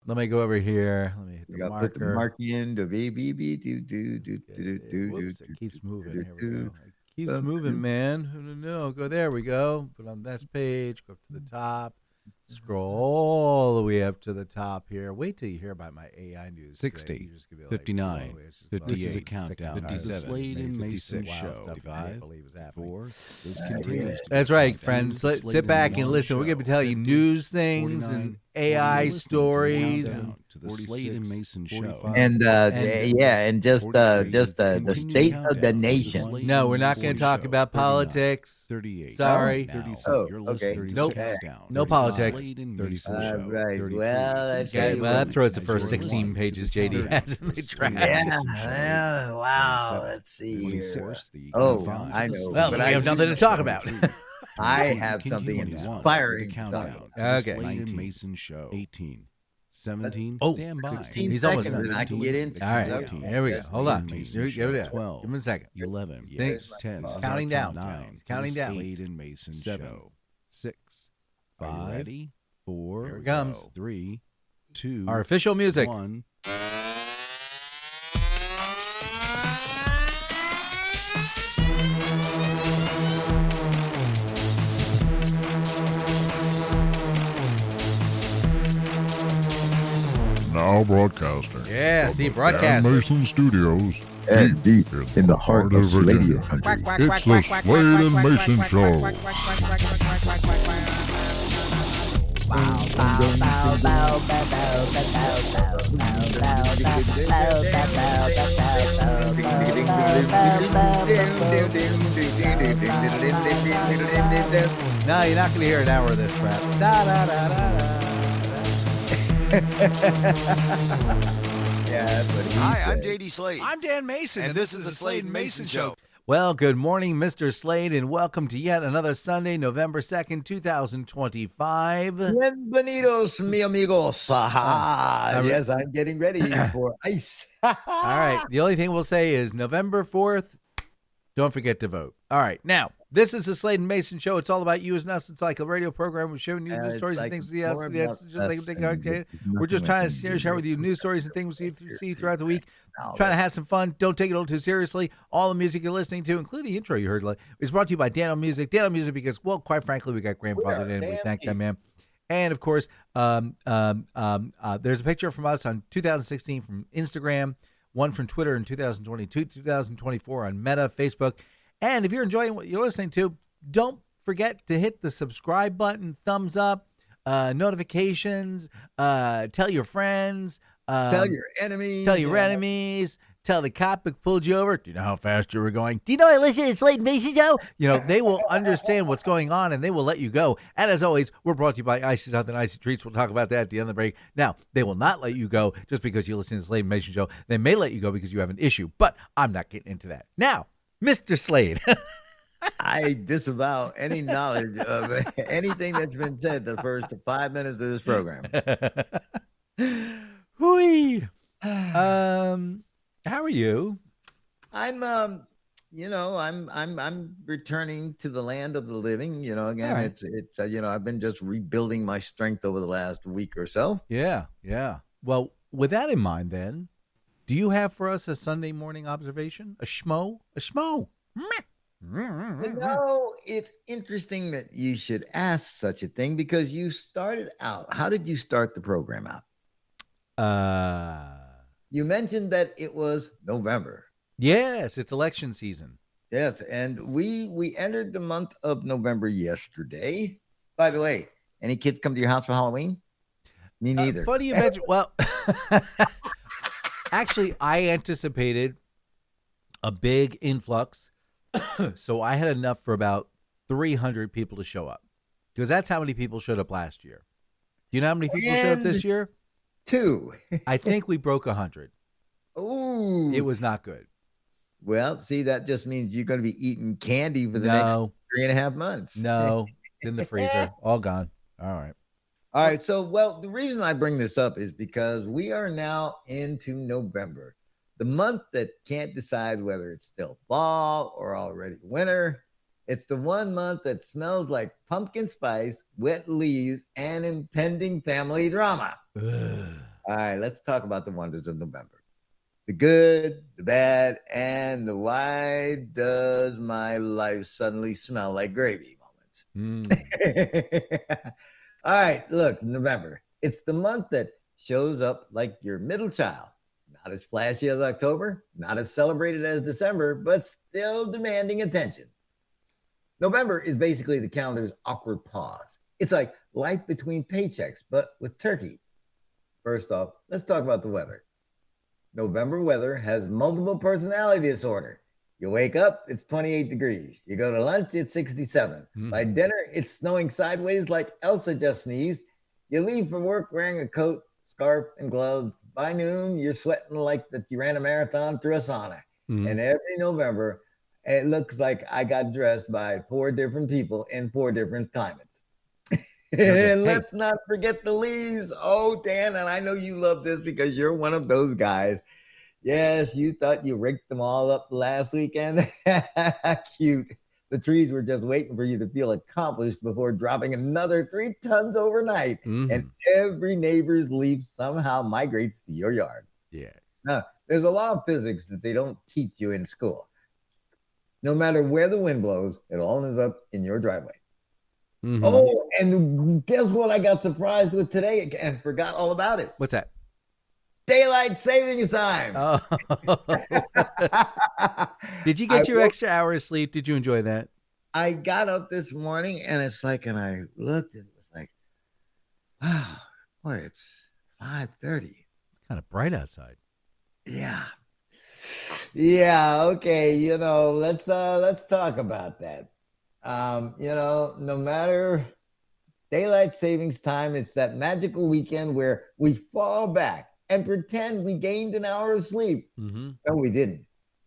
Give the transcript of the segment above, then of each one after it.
Let me go over here. Let me hit You the got to put the marker. mark in. The do. Whoops, it keeps moving. Here we go. It keeps moving, man. No, go there. We go. Put on this page. Go up to the top. Scroll all the way up to the top here. Wait till you hear about my AI news. 60, Be like, 59, whoa, this is 58, this is a countdown. 57, the Slade and Mason 56 Show. 5, 4. This continues. That's right, friends. Sit back and listen. We're going to be telling you news things and AI stories. To the Slade and Mason Show. And and just the state of the nation. No, we're not going to talk about politics. 38. Sorry. 37. You're listening to Nope. countdown. No politics. Slade and Mason All Show. right. 33. Well, That throws the first 16 pages JD has in the trash. Yeah. Wow. Let's see here. Oh, I know. Well, but we have nothing to talk about. I have something inspiring to talk about. Okay. Slade and Mason Show. 18. 17. Oh, stand by. 16 He's almost seconds done. and I can get into All right. it. Here we go. Hold on. Mason Give Show. it 12. Give him a second. 11. Yes. 10. He's counting down. 9. He's counting down. Slade and Mason 7. Show. 6. Are you 5. ready? 4. Here it comes. 3. 2. Our official music. 1. Now broadcasting. Yeah, see, Dan broadcasting. Mason Studios. And deep in the heart of radio country. It's the Slade and Mason Show. No, you're not going to hear an hour of this crap. Da, da, da, da, da. Yeah, that's what he Hi, I'm said. JD Slade. I'm Dan Mason, and this is the Slade and Mason Show. Well, good morning, Mr. Slade, and welcome to yet another Sunday, November 2nd, 2025. Bienvenidos, mi amigos. Yes, I'm getting ready for ice. All right. The only thing we'll say is November 4th, don't forget to vote. All right. Now, this is the Slade and Mason Show. It's all about you and us. It's like a radio program. We're showing you news stories and things. We're just trying to share with you news stories and things we see throughout the week. Trying to have some fun. Don't take it all too seriously. All the music you're listening to, including the intro you heard, is brought to you by Dano Music. Dano Music because, well, quite frankly, we got grandfathered in. We thank them, man. And, of course, there's a picture from us on 2016 from Instagram, one from Twitter in 2022, 2024 on Meta, Facebook. And if you're enjoying what you're listening to, don't forget to hit the subscribe button, thumbs up, notifications, tell your friends. Tell your enemies. Tell your enemies. Tell the cop who pulled you over. Do you know how fast you were going? Do you know I listen to Slade and Mason Show? You know, they will understand what's going on, and they will let you go. And as always, we're brought to you by Icy South and Icy Treats. We'll talk about that at the end of the break. Now, they will not let you go just because you listen to the Slade and Mason Show. They may let you go because you have an issue, but I'm not getting into that. Now, Mr. Slade. I disavow any knowledge of anything that's been said the first 5 minutes of this program. Hui. How are you? I'm I'm returning to the land of the living. Again, right. it's I've been just rebuilding my strength over the last week or so. Yeah. Well, with that in mind, then, do you have for us a Sunday morning observation? A schmo? It's interesting that you should ask such a thing because you started out. How did you start the program out? You mentioned that it was November. Yes, it's election season. Yes, and we entered the month of November yesterday. By the way, any kids come to your house for Halloween? Me neither. Funny you mention. Well, actually, I anticipated a big influx, so I had enough for about 300 people to show up because that's how many people showed up last year. Do you know how many people showed up this year? 2. I think we broke 100. Ooh, it was not good. Well, see, that just means you're going to be eating candy for the next 3.5 months. No, it's in the freezer, all gone. All right. So, well, the reason I bring this up is because we are now into November, the month that can't decide whether it's still fall or already winter. It's the one month that smells like pumpkin spice, wet leaves, and impending family drama. All right, let's talk about the wonders of November. The good, the bad, and the why does my life suddenly smell like gravy moments. All right, look, November. It's the month that shows up like your middle child. Not as flashy as October, not as celebrated as December, but still demanding attention. November is basically the calendar's awkward pause. It's like life between paychecks, but with turkey. First off, let's talk about the weather. November weather has multiple personality disorder. You wake up, it's 28 degrees. You go to lunch, it's 67. By dinner, it's snowing sideways like Elsa just sneezed. You leave for work wearing a coat, scarf, and gloves. By noon, you're sweating like that you ran a marathon through a sauna. And every November, it looks like I got dressed by 4 different people in 4 different climates. And let's not forget the leaves. Oh, Dan, and I know you love this because you're one of those guys. Yes, you thought you raked them all up last weekend. Cute. The trees were just waiting for you to feel accomplished before dropping another 3 tons overnight. And every neighbor's leaf somehow migrates to your yard. Yeah. Now, there's a law of physics that they don't teach you in school. No matter where the wind blows, it all ends up in your driveway. Oh, and guess what I got surprised with today and forgot all about it? What's that? Daylight savings time. Oh. Did you get your extra hour of sleep? Did you enjoy that? I got up this morning and it's like, and I looked and it was like, oh, boy, it's 5:30. It's kind of bright outside. Yeah. Yeah. Okay. Let's talk about that. No matter daylight savings time, it's that magical weekend where we fall back and pretend we gained an hour of sleep. No, we didn't.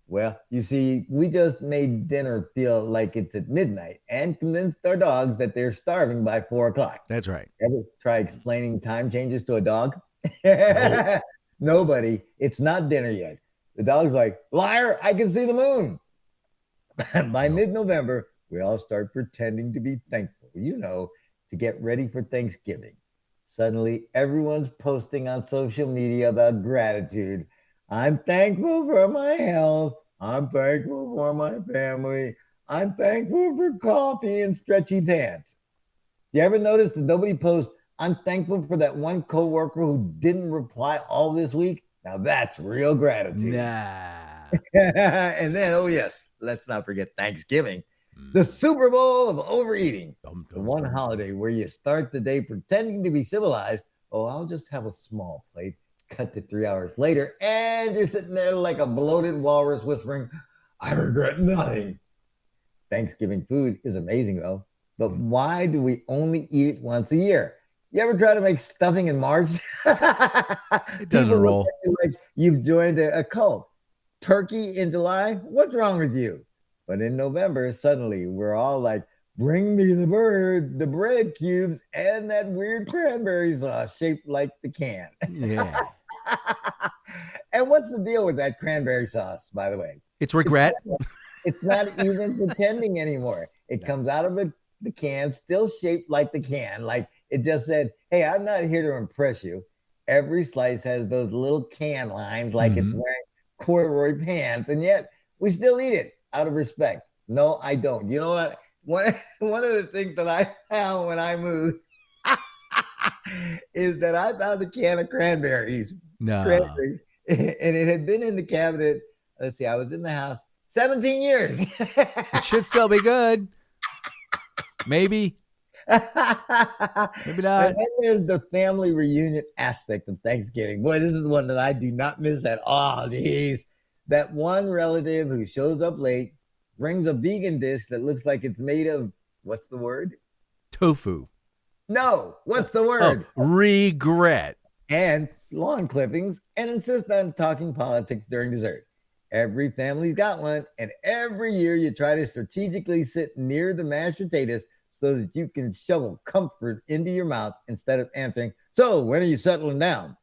Well, you see, we just made dinner feel like it's at midnight and convinced our dogs that they're starving by 4 o'clock. That's right. Ever try explaining time changes to a dog? No. Nobody. It's not dinner yet. The dog's like, liar, I can see the moon. By mid-November, we all start pretending to be thankful, to get ready for Thanksgiving. Suddenly, everyone's posting on social media about gratitude. I'm thankful for my health. I'm thankful for my family. I'm thankful for coffee and stretchy pants. You ever notice that nobody posts, I'm thankful for that one coworker who didn't reply all this week? Now that's real gratitude. Nah. And then, oh yes, let's not forget Thanksgiving. The Super Bowl of overeating. The one holiday where you start the day pretending to be civilized. Oh, I'll just have a small plate. Cut to 3 hours later, and you're sitting there like a bloated walrus whispering, I regret nothing. Thanksgiving food is amazing, though. But why do we only eat it once a year? You ever try to make stuffing in March? It doesn't roll. Like you've joined a cult. Turkey in July? What's wrong with you? But in November, suddenly we're all like, bring me the bird, the bread cubes, and that weird cranberry sauce shaped like the can. Yeah. And what's the deal with that cranberry sauce, by the way? It's regret. It's not even pretending anymore. It comes out of the can, still shaped like the can. Like it just said, hey, I'm not here to impress you. Every slice has those little can lines like it's wearing corduroy pants, and yet we still eat it out of respect. No, I don't. You know what? One of the things that I found when I moved is that I found a can of cranberries. No. Cranberries, and it had been in the cabinet. Let's see, I was in the house 17 years. It should still be good. Maybe. Maybe not. And then there's the family reunion aspect of Thanksgiving. Boy, this is one that I do not miss at all. Geez. That one relative who shows up late brings a vegan dish that looks like it's made of, what's the word? Tofu. No, what's the word? Oh, regret. And lawn clippings, and insist on talking politics during dessert. Every family's got one, and every year you try to strategically sit near the mashed potatoes so that you can shovel comfort into your mouth instead of answering, so when are you settling down?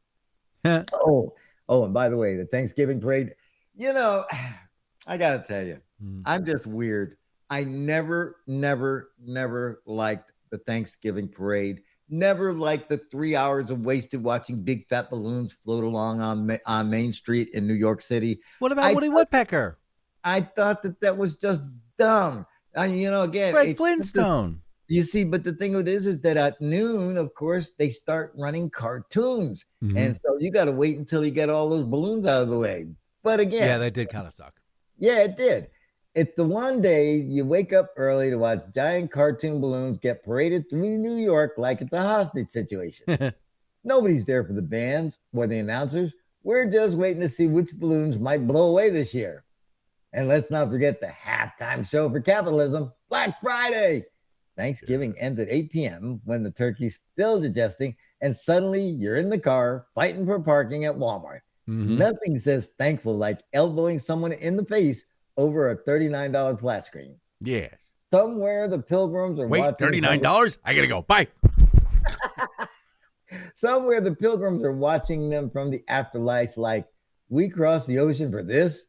Oh, and by the way, the Thanksgiving parade, I got to tell you, I'm just weird. I never liked the Thanksgiving parade Never like the 3 hours of wasted watching big fat balloons float along on Main Street in New York City. What about Woody Woodpecker? I thought that was just dumb. Again, Fred Flintstone. You see, but the thing with it is that at noon, of course, they start running cartoons. Mhm. And so you got to wait until you get all those balloons out of the way. But again, Yeah, that did kind of suck. yeah, it did. It's the one day you wake up early to watch giant cartoon balloons get paraded through New York like it's a hostage situation. Nobody's there for the bands or the announcers. We're just waiting to see which balloons might blow away this year. And let's not forget the halftime show for capitalism, Black Friday. Thanksgiving ends at 8 p.m. when the turkey's still digesting, and suddenly you're in the car fighting for parking at Walmart. Mhm. Nothing says thankful like elbowing someone in the face over a $39 flat screen. Yeah. Somewhere the pilgrims are Wait, watching. $39? I got to go. Bye. Somewhere the pilgrims are watching them from the afterlife like, we crossed the ocean for this?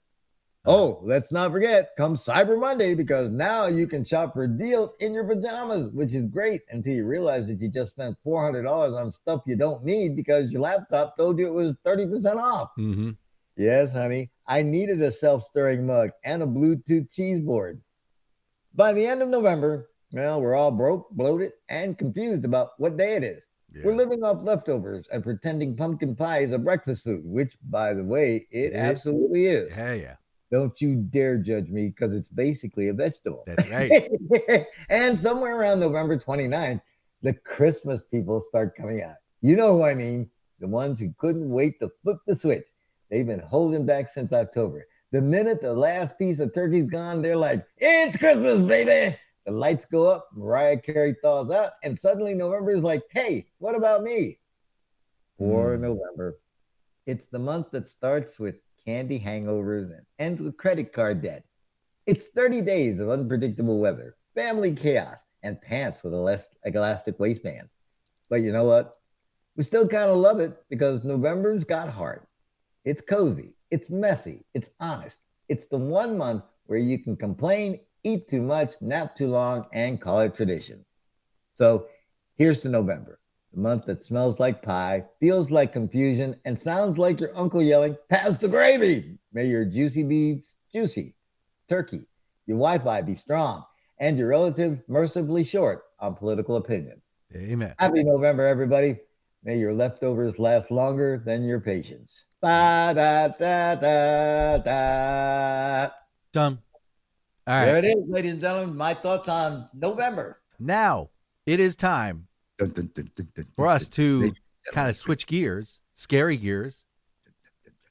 Oh, let's not forget, come Cyber Monday, because now you can shop for deals in your pajamas, which is great until you realize that you just spent $400 on stuff you don't need because your laptop told you it was 30% off. Mm-hmm. Yes, honey, I needed a self-stirring mug and a Bluetooth cheese board. By the end of November, well, we're all broke, bloated, and confused about what day it is. Yeah. We're living off leftovers and pretending pumpkin pie is a breakfast food, which, by the way, it absolutely is. Yeah, yeah. Don't you dare judge me, because it's basically a vegetable. That's right. And somewhere around November 29th, the Christmas people start coming out. You know who I mean? The ones who couldn't wait to flip the switch. They've been holding back since October. The minute the last piece of turkey's gone, they're like, it's Christmas, baby. The lights go up, Mariah Carey thaws out, and suddenly November is like, hey, what about me? Poor November. It's the month that starts with candy hangovers and ends with credit card debt. It's 30 days of unpredictable weather, family chaos, and pants with elastic waistbands. But you know what? We still kind of love it because November's got heart. It's cozy, it's messy, it's honest. It's the one month where you can complain, eat too much, nap too long, and call it tradition. So here's to November. The month that smells like pie, feels like confusion, and sounds like your uncle yelling, pass the gravy. May your juicy be juicy, turkey, your Wi-Fi be strong, and your relatives mercifully short on political opinions. Amen. Happy November, everybody. May your leftovers last longer than your patience. Ba-da-da-da-da. Done. All right. There it is, ladies and gentlemen. My thoughts on November. Now it is time for us to kind of switch gears, scary gears,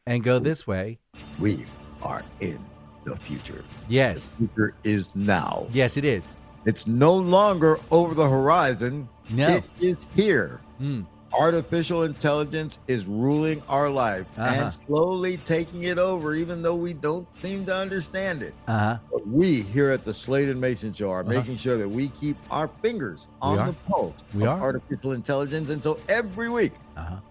and go this way. We are in the future. Yes. The future is now. Yes, it is. It's no longer over the horizon. No. It is here. Mm. Artificial intelligence is ruling our life Uh-huh. and slowly taking it over, even though we don't seem to understand it. Uh-huh. But we here at the Slade and Mayson Show are making sure that we keep our fingers on the pulse of artificial intelligence. And so every week,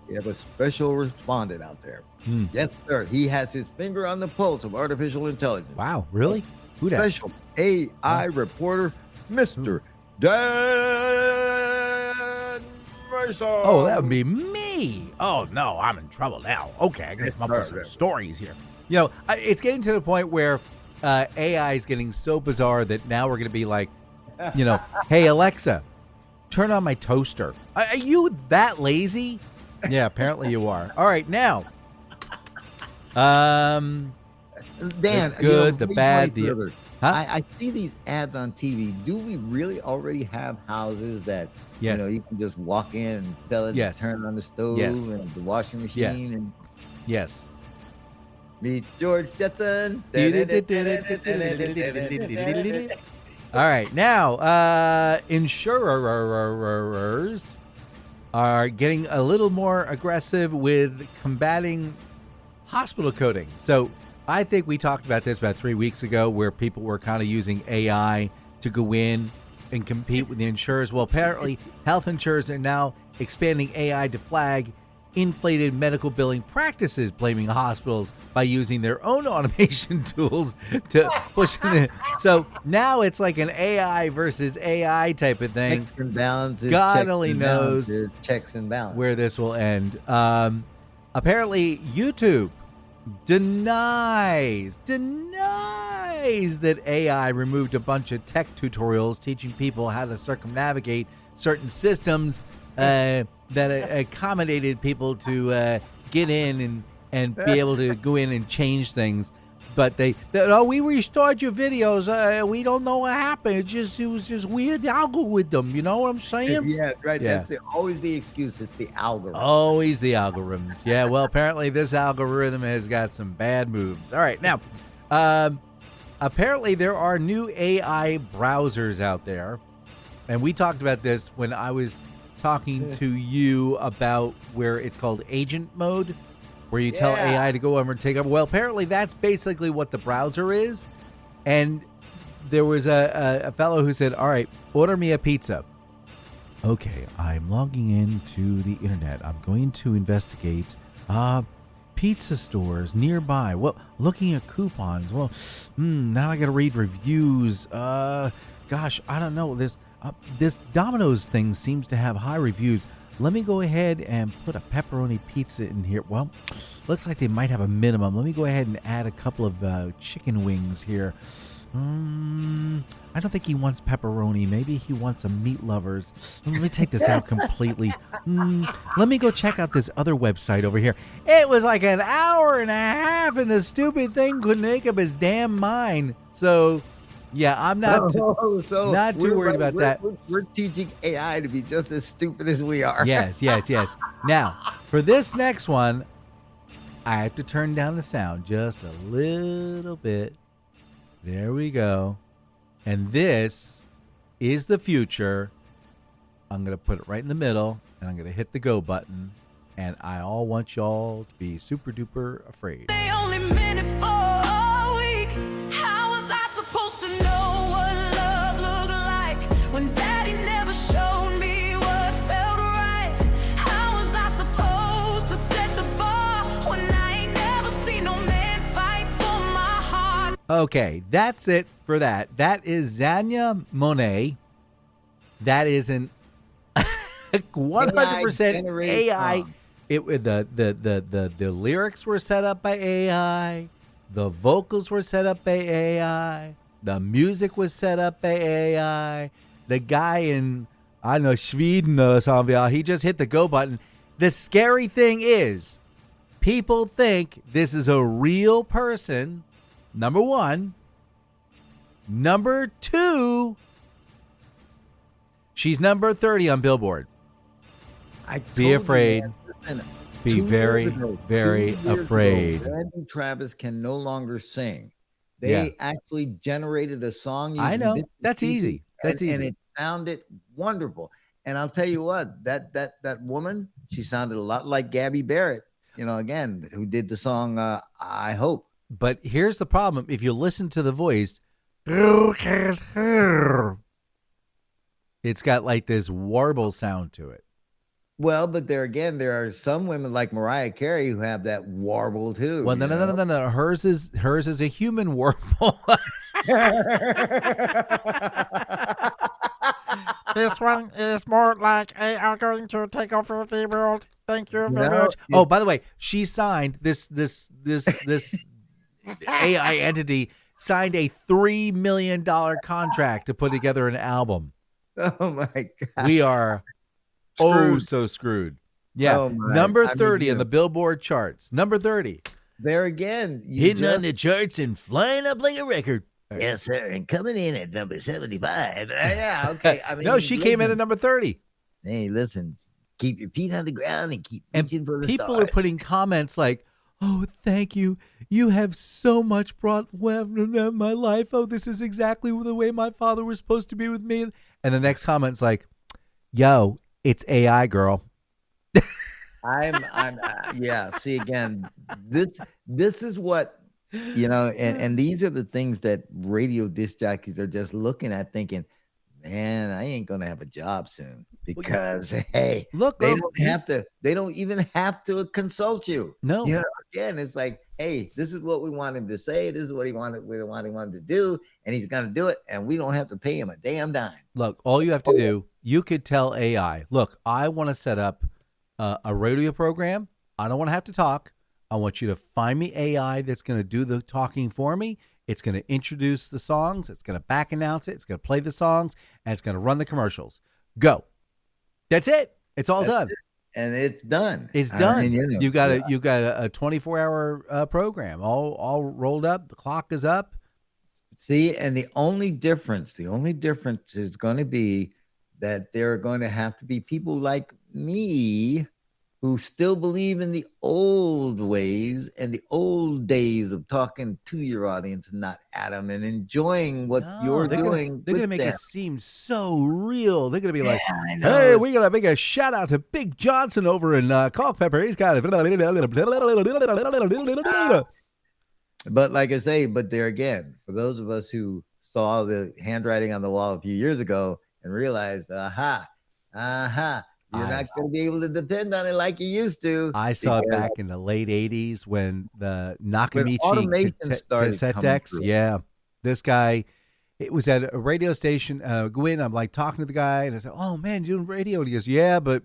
we have a special respondent out there. Mm. Yes, sir. He has his finger on the pulse of artificial intelligence. Wow, really? Who that? Special AI reporter, Mr. Dan Mayson. Oh, that would be me. Oh, no, I'm in trouble now. Okay, I got to come up with some stories here. You know, it's getting to the point where AI is getting so bizarre that now we're going to be like, you know, hey, Alexa, turn on my toaster. Are you that lazy? Yeah, apparently you are. All right, now. Dan, the good, the bad, the... Huh? I see these ads on TV. Do we really already have houses that you can just walk in and tell it to turn on the stove and the washing machine? And yes. Meet George Jetson. All right, now insurers are getting a little more aggressive with combating hospital coding. So I think we talked about this about 3 weeks ago, where people were kind of using AI to go in and compete with the insurers. Well, apparently health insurers are now expanding AI to flag inflated medical billing practices, blaming hospitals by using their own automation tools to push it. So now it's like an AI versus AI type of thing. Checks and balances. God checks only and knows balances, checks and balances. where this will end. Apparently, YouTube denies that AI removed a bunch of tech tutorials teaching people how to circumnavigate certain systems that accommodated people to get in and be able to go in and change things. But we restored your videos. We don't know what happened. It was just weird algorithm. You know what I'm saying? Yeah, right. Yeah. That's always the excuse. It's the algorithm. Always the algorithms. Yeah, well, apparently this algorithm has got some bad moves. All right, now, apparently there are new AI browsers out there, and we talked about this when I was talking to you about where it's called agent mode, where you tell AI to go over and take over. Well, apparently that's basically what the browser is, and there was a fellow who said, all right, order me a pizza. Okay, I'm logging into the internet. I'm going to investigate pizza stores nearby. Well, looking at coupons. Well, now I got to read reviews. Gosh, I don't know. This Domino's thing seems to have high reviews. Let me go ahead and put a pepperoni pizza in here. Well, looks like they might have a minimum. Let me go ahead and add a couple of chicken wings here. I don't think he wants pepperoni. Maybe he wants some meat lovers. Let me take this out completely. Let me go check out this other website over here. It was like an hour and a half, and the stupid thing couldn't make up his damn mind. So, yeah, I'm not not too worried about that. We're teaching AI to be just as stupid as we are. Yes. Now, for this next one, I have to turn down the sound just a little bit. There we go. And this is the future. I'm going to put it right in the middle, and I'm going to hit the go button. And I all want y'all to be super duper afraid. They only meant it for a week. How was I supposed to know what love looked like when daddy never showed me what felt right? How was I supposed to set the bar when I ain't never seen no man fight for my heart? Okay, that's it for that. That is Zanya Monet. That is an 100% AI. The lyrics were set up by AI. The vocals were set up by AI. The music was set up by AI. The guy in, I don't know, Sweden or something, he just hit the go button. The scary thing is, people think this is a real person, number one. Number two, she's number 30 on Billboard. Be afraid. Be very, very afraid. Randy Travis can no longer sing. They actually generated a song. I know. That's easy. That's easy. And it sounded wonderful. And I'll tell you what, that woman, she sounded a lot like Gabby Barrett, again, who did the song I Hope. But here's the problem. If you listen to the voice, it's got like this warble sound to it. Well, but there are some women like Mariah Carey who have that warble too. Well, no. Hers is a human warble. This one is more like are going to take over the world. Thank you very much. Oh, by the way, she signed this AI entity signed a $3 million contract to put together an album. Oh my God. We are so screwed. Yeah. Number 30 on the Billboard charts. Number 30. There again. Hitting on the charts and flying up like a record. Yes, sir. And coming in at number 75. Yeah, okay. I mean, no, she came in at number 30. Hey, listen. Keep your feet on the ground and keep reaching for the people stars. Are putting comments like, oh, thank you. You have so much brought in my life. Oh, this is exactly the way my father was supposed to be with me. And the next comment's like, yo, it's AI, girl. Yeah. See, again, this is what, and these are the things that radio disc jockeys are just looking at thinking, man, I ain't gonna have a job soon because hey, Look, they don't have to. They don't even have to consult you. No. You know, again, it's like, hey, this is what we want him to say. This is what he wanted. We want him to do, and he's gonna do it, and we don't have to pay him a damn dime. Look, all you have to do, you could tell AI, look, I want to set up a radio program. I don't want to have to talk. I want you to find me AI that's going to do the talking for me. It's going to introduce the songs. It's going to back announce it. It's going to play the songs, and it's going to run the commercials. Go. That's it. It's all done. And it's done. It's done. I mean, You've got a 24-hour program all rolled up. The clock is up. See, and the only difference is going to be that there are going to have to be people like me who still believe in the old ways and the old days of talking to your audience and not at them and enjoying what you're doing. They're going to make it seem so real. They're going to be like, I know. hey, we're going to make a shout out to Big Johnson over in Culpeper. He's got it. But like I say, but there again, for those of us who saw the handwriting on the wall a few years ago and realized, you're not going to be able to depend on it like you used to. I saw it back in the late 80s when the Nakamichi automation started cassette coming decks. through. Yeah. This guy, it was at a radio station. Go in, I'm like talking to the guy, and I said, oh, man, you're doing radio? And he goes, yeah, but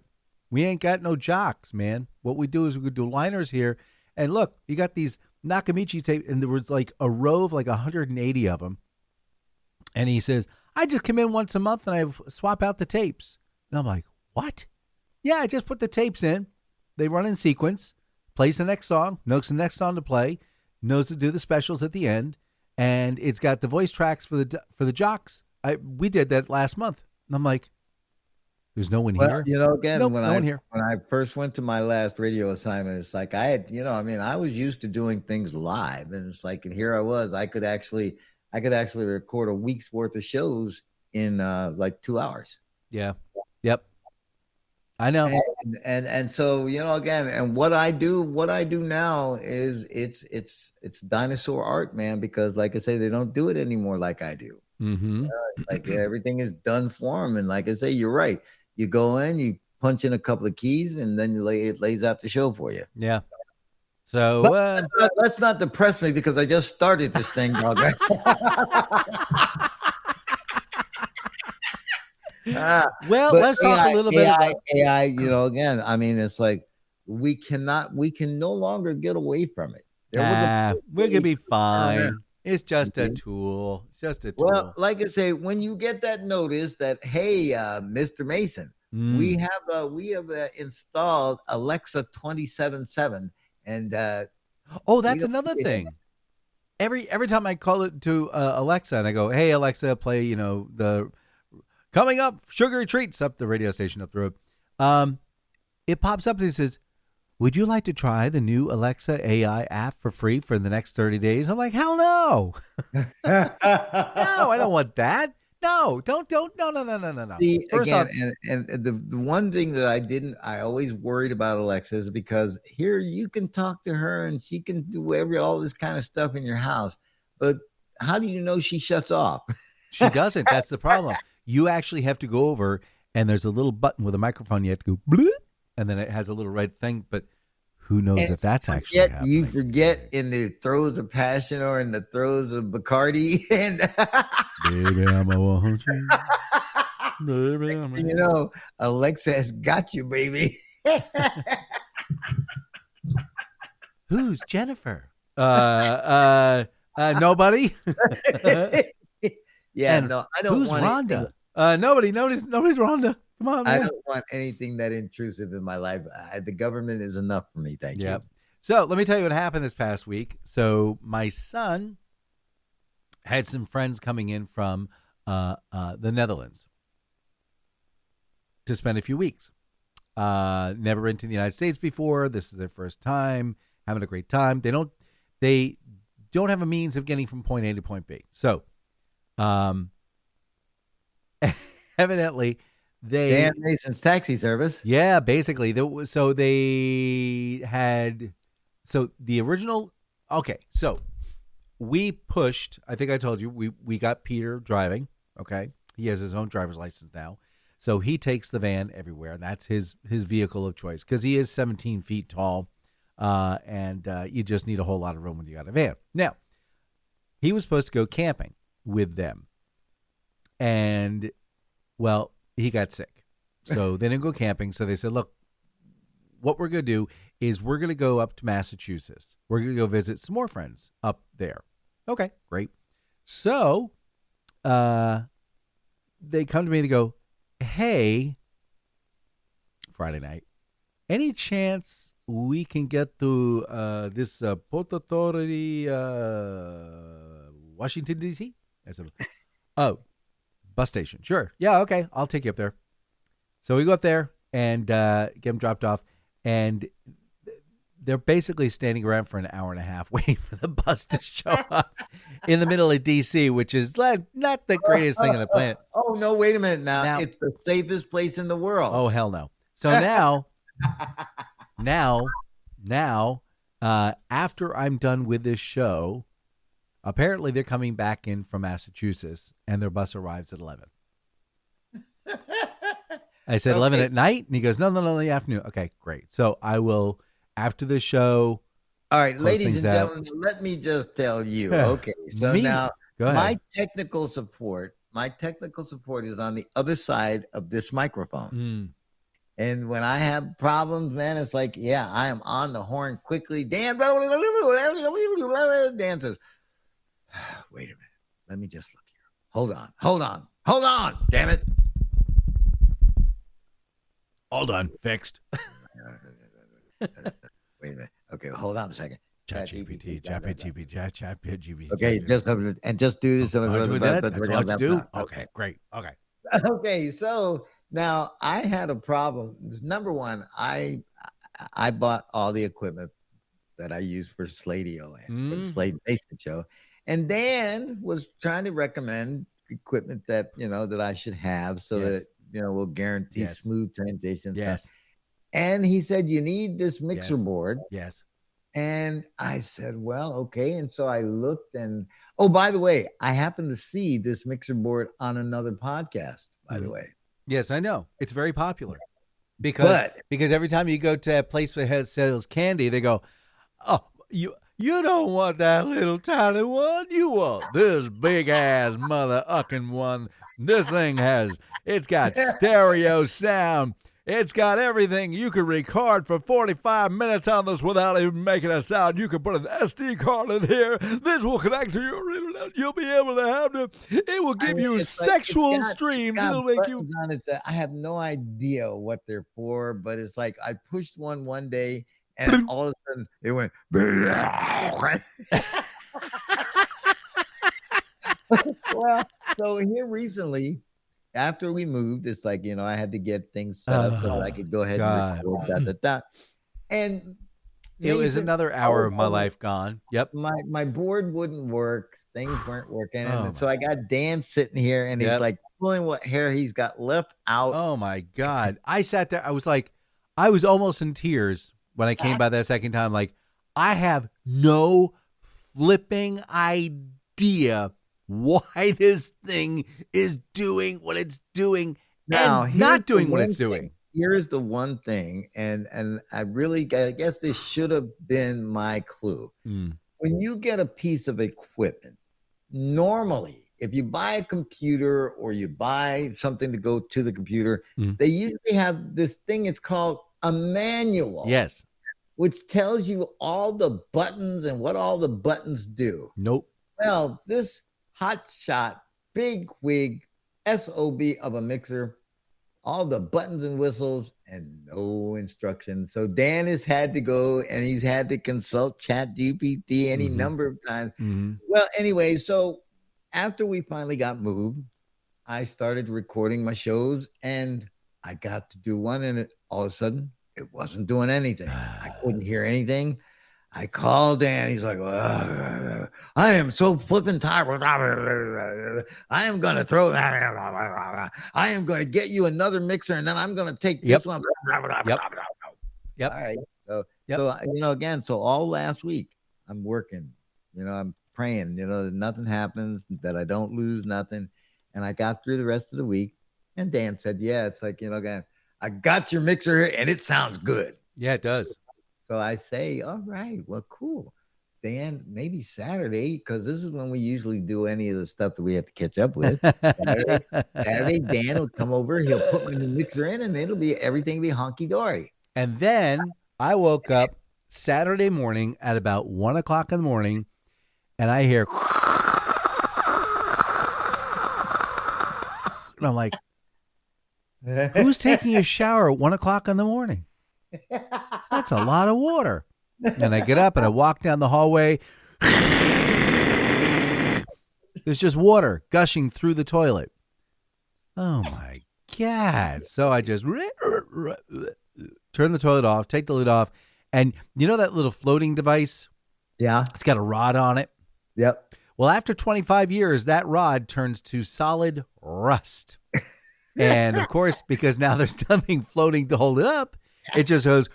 we ain't got no jocks, man. What we do is we do liners here. And look, you got these Nakamichi tape, and there was like a row of like 180 of them. And he says, I just come in once a month and I swap out the tapes. And I'm like, what? Yeah, I just put the tapes in. They run in sequence, plays the next song, knows the next song to play, knows to do the specials at the end, and it's got the voice tracks for the jocks. We did that last month. And I'm like, there's no one here. You know, again, Nope, when no one here. I first went to my last radio assignment, it's like I had, I was used to doing things live, and it's like, and here I was, I could actually record a week's worth of shows in like 2 hours. Yeah. Yep. I know. And so, again, and what I do now is it's dinosaur art, man, because like I say, they don't do it anymore like I do. Mm-hmm. Like everything is done for them. And like I say, you're right. You go in, you punch in a couple of keys, and then it lays out the show for you. Yeah. So let's not depress me because I just started this thing, dog. well, let's talk a little bit about AI. Again, I mean, it's like we can no longer get away from it. We're gonna be fine. It's just a tool. It's just a tool. Well, like I say, when you get that notice that, hey, Mr. Mason, we have installed Alexa 24/7, and that's another thing. Every time I call it to Alexa and I go, hey Alexa, play the coming up sugary treats up the radio station up the road. It pops up and it says, would you like to try the new Alexa AI app for free for the next 30 days? I'm like, hell no. No, I don't want that. No, don't. No. See, again, and the one thing that I always worried about Alexa is because here you can talk to her and she can do all this kind of stuff in your house. But how do you know she shuts off? She doesn't. That's the problem. You actually have to go over and there's a little button with a microphone. You have to go bloop, and then it has a little red thing, but who knows if that's actually happening. You forget in the throes of passion or in the throes of Bacardi. And baby, I'm a want you. Baby, Alexa has got you, baby. Who's Jennifer? Nobody. Yeah, and no, I don't who's want Rhonda? Nobody's Rhonda. Come on, man. I don't want anything that intrusive in my life. The government is enough for me. Thank you. So let me tell you what happened this past week. So my son had some friends coming in from the Netherlands to spend a few weeks. Never been to the United States before. This is their first time, having a great time. They don't have a means of getting from point A to point B. So evidently Dan Mason's taxi service. Yeah, basically. So the original. Okay, so we pushed. I think I told you we got Peter driving. Okay, He has his own driver's license now. So he takes the van everywhere, and that's his vehicle of choice because he is 17 feet tall, and you just need a whole lot of room when you got a van. Now, he was supposed to go camping with them, and, well, he got sick. So they didn't go camping, so they said, look, what we're going to do is we're going to go up to Massachusetts. We're going to go visit some more friends up there. Okay, great. So they come to me and they go, hey, Friday night, any chance we can get to this Port Authority, Washington, D.C.? I said, oh, bus station. Sure. Yeah, okay. I'll take you up there. So we go up there and get them dropped off. And they're basically standing around for an hour and a half waiting for the bus to show up in the middle of D.C., which is not the greatest thing on the planet. Oh, no, wait a minute now. It's the safest place in the world. Oh, hell no. So now, after I'm done with this show, apparently they're coming back in from Massachusetts, and their bus arrives at 11. I said, 11 at night? And he goes, no, in the afternoon. Okay, great. So I will, after the show. All right, ladies and gentlemen, let me just tell you. Okay, so now my technical support is on the other side of this microphone. And when I have problems, man, it's like, yeah, I am on the horn quickly. Dan says, wait a minute. Let me just look here. Hold on. Damn it. All done. Fixed. Wait a minute. Okay, hold on a second. ChatGPT. Okay, just do this. That's all you do? Okay, great. Okay. Okay, so now I had a problem. Number one, I bought all the equipment that I use for Slade-o and for the Slade and Mayson show. And Dan was trying to recommend equipment that, that I should have so that, will guarantee smooth transitions. Yes. And he said, you need this mixer board. Yes. And I said, well, okay. And so I looked and, oh, by the way, I happened to see this mixer board on another podcast, by the way. Yes, I know. It's very popular because every time you go to a place that sells candy, they go, oh, you don't want that little tiny one. You want this big ass mother ucking one. This thing it's got stereo sound. It's got everything. You can record for 45 minutes on this without even making a sound. You can put an SD card in here. This will connect to your internet. You'll be able to have it. It will give you sexual streams. It'll make you. On it that I have no idea what they're for, but it's like I pushed one day, and all of a sudden it went. Well, so here recently, after we moved, it's like, I had to get things set up so that I could go ahead and record. And it was another hour of my life gone. Yep. My board wouldn't work. Things weren't working. And so I got Dan sitting here and he's like pulling what hair he's got left out. Oh my God. I sat there. I was like, I was almost in tears when I came by that second time. Like, I have no flipping idea why this thing is doing what it's doing and not doing what it's doing. Here's the one thing, and I guess this should have been my clue. When you get a piece of equipment, normally, if you buy a computer or you buy something to go to the computer, they usually have this thing, it's called a manual. Yes. Which tells you all the buttons and what all the buttons do. Nope. Well, this hot shot, big wig, SOB of a mixer, all the buttons and whistles and no instructions. So Dan has had to go and he's had to consult ChatGPT any number of times. Well, anyway, so after we finally got moved, I started recording my shows and I got to do one and all of a sudden it wasn't doing anything. I couldn't hear anything. I called Dan. He's like, I am so flipping tired. I am going to throw. I am going to get you another mixer, and then I'm going to take this one. Yep. All right. So again, so all last week, I'm working. I'm praying. That nothing happens, that I don't lose nothing. And I got through the rest of the week. And Dan said, yeah, it's like, again, I got your mixer here and it sounds good. Yeah, it does. So I say, all right, well, cool. Dan, maybe Saturday, because this is when we usually do any of the stuff that we have to catch up with. Saturday, Dan will come over. He'll put my new mixer in, and everything will be honky dory. And then I woke up Saturday morning at about 1 o'clock in the morning, and I hear, and I'm like, who's taking a shower at 1 o'clock in the morning? That's a lot of water. And I get up and I walk down the hallway. There's just water gushing through the toilet. Oh my God. So I just turn the toilet off, take the lid off. And you know that little floating device? Yeah. It's got a rod on it. Yep. Well, after 25 years, that rod turns to solid rust. And of course, because now there's nothing floating to hold it up, it just goes.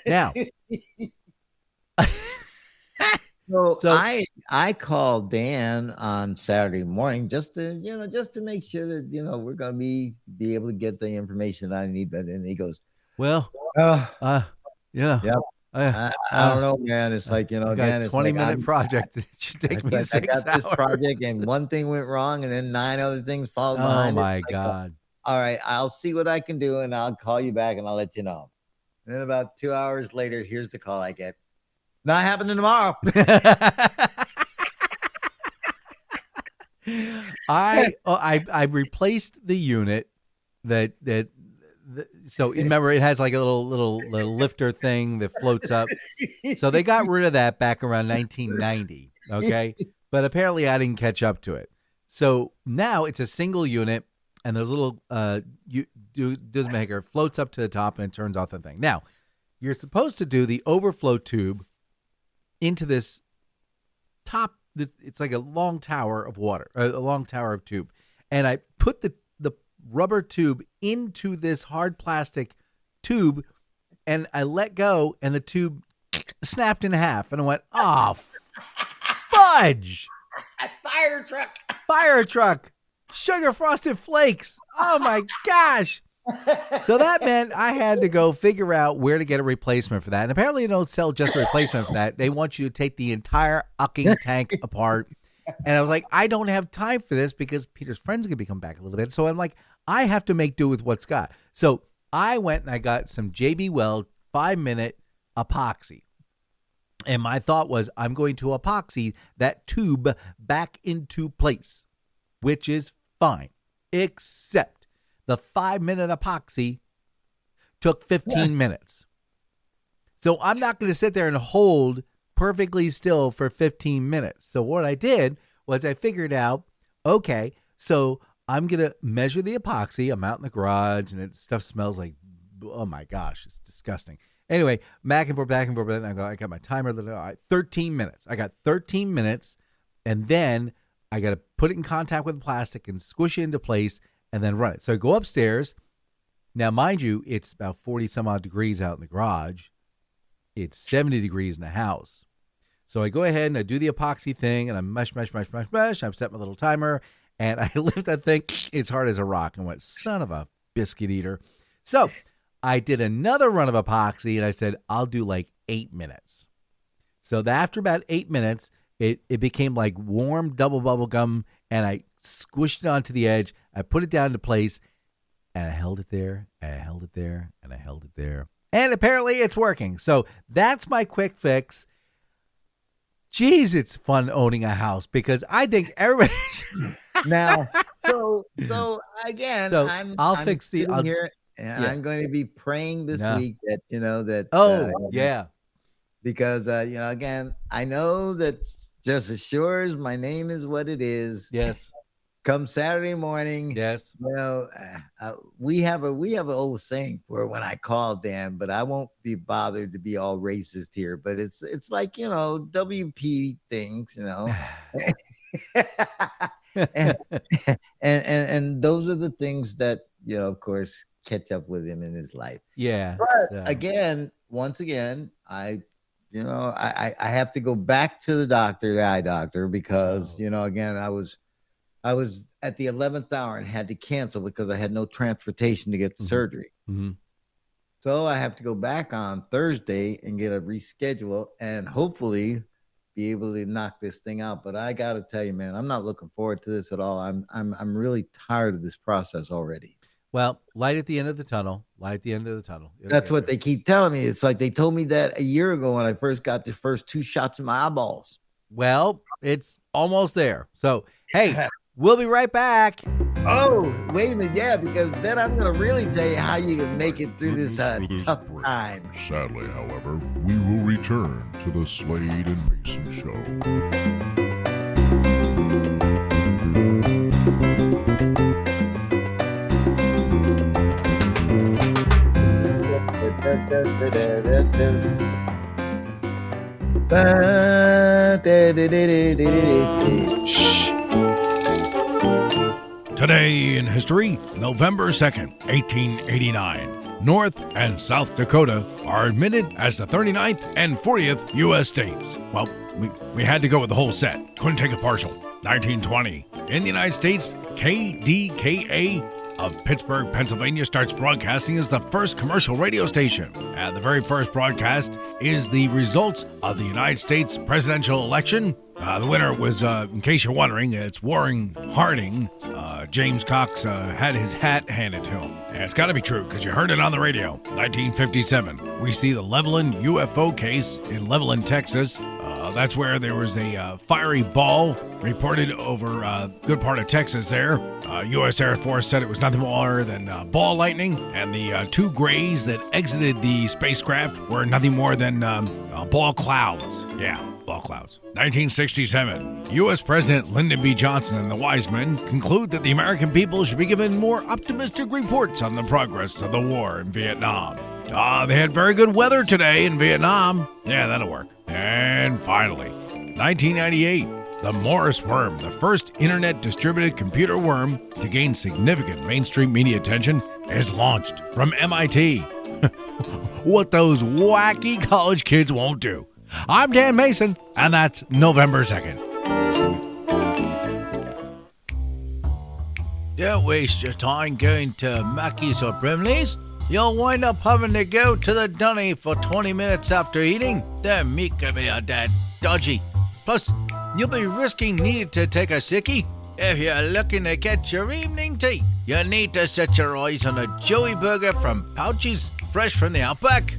Now, so I called Dan on Saturday morning just to make sure that we're gonna be able to get the information that I need. But then he goes, well, yeah. I don't know, man. It's like, again, it's 20-minute project. It should take me 6 hours. I got this project, and one thing went wrong, and then 9 other things followed behind. Oh my God! All right, I'll see what I can do, and I'll call you back, and I'll let you know. And then about 2 hours later, here's the call I get. Not happening tomorrow. I replaced the unit so remember it has like a little lifter thing that floats up. So they got rid of that back around 1990. Okay. But apparently I didn't catch up to it. So now it's a single unit and there's a little does maker floats up to the top and it turns off the thing. Now you're supposed to do the overflow tube into this top. It's like a long tower of water, a long tower of tube. And I put the rubber tube into this hard plastic tube and I let go and the tube snapped in half and I went, oh, fudge. Fire truck. Sugar frosted flakes. Oh my gosh. So that meant I had to go figure out where to get a replacement for that. And apparently they don't sell just a replacement for that. They want you to take the entire ucking tank apart. And I was like, I don't have time for this because Peter's friend's going to be coming back a little bit. So I'm like, I have to make do with what's got. So I went and I got some JB Weld 5-minute epoxy. And my thought was I'm going to epoxy that tube back into place, which is fine, except the 5-minute epoxy took 15 minutes. So I'm not going to sit there and hold perfectly still for 15 minutes. So what I did was I figured out, okay, so I'm going to measure the epoxy. I'm out in the garage and stuff smells like, oh my gosh, it's disgusting. Anyway, back and forth. And I got my timer, 13 minutes. I got 13 minutes and then I got to put it in contact with the plastic and squish it into place and then run it. So I go upstairs. Now, mind you, it's about 40 some odd degrees out in the garage. It's 70 degrees in the house. So I go ahead and I do the epoxy thing and I mash. I've set my little timer and I lift that thing. It's hard as a rock. And went, son of a biscuit eater. So I did another run of epoxy and I said, I'll do like 8 minutes. So after about 8 minutes, it became like warm double bubble gum and I squished it onto the edge. I put it down into place and I held it there and I held it there and I held it there. And apparently it's working. So that's my quick fix. Geez, it's fun owning a house because I think everybody now. So again, so I'll I'm fix the sitting here and I'm going to be praying this week that yeah, because again, I know that just as sure as my name is what it is. Yes. Come Saturday morning. Yes. We have an old saying for when I call Dan, but I won't be bothered to be all racist here. But it's like WP things, and those are the things that of course catch up with him in his life. Yeah. But once again, I I have to go back to the eye doctor, because, again, I was at the 11th hour and had to cancel because I had no transportation to get the surgery. Mm-hmm. So I have to go back on Thursday and get a reschedule and hopefully be able to knock this thing out. But I got to tell you, man, I'm not looking forward to this at all. I'm really tired of this process already. Well, light at the end of the tunnel. Light at the end of the tunnel. That's what they keep telling me. It's like they told me that a year ago when I first got the first 2 shots in my eyeballs. Well, it's almost there. So, hey, we'll be right back. Oh, wait a minute. Yeah, because then I'm going to really tell you how you can make it through this For this tough break. time. Sadly, however, we will return to the Slade and Mayson Show. Shh. Today in history, November 2nd, 1889. North and South Dakota are admitted as the 39th and 40th U.S. states. Well, we had to go with the whole set. Couldn't take a partial. 1920. In the United States, KDKA of Pittsburgh, Pennsylvania starts broadcasting as the first commercial radio station. And the very first broadcast is the results of the United States presidential election. The winner was, in case you're wondering, it's Warren Harding. James Cox had his hat handed to him. And it's got to be true because you heard it on the radio. 1957, we see the Levelland UFO case in Levelland, Texas. That's where there was a fiery ball reported over a good part of Texas there. U.S. Air Force said it was nothing more than ball lightning, and the 2 grays that exited the spacecraft were nothing more than ball clouds. Yeah, ball clouds. 1967, U.S. President Lyndon B. Johnson and the wise men conclude that the American people should be given more optimistic reports on the progress of the war in Vietnam. They had very good weather today in Vietnam. Yeah, that'll work. And finally, 1998, the Morris worm, the first internet-distributed computer worm to gain significant mainstream media attention, is launched from MIT. What those wacky college kids won't do. I'm Dan Mason, and that's November 2nd. Don't waste your time going to Mackey's or Brimley's. You'll wind up having to go to the dunny for 20 minutes after eating. Their meat can be a dead dodgy. Plus, you'll be risking needing to take a sickie. If you're looking to get your evening tea, you need to set your eyes on a Joey burger from Pouchies, fresh from the Outback.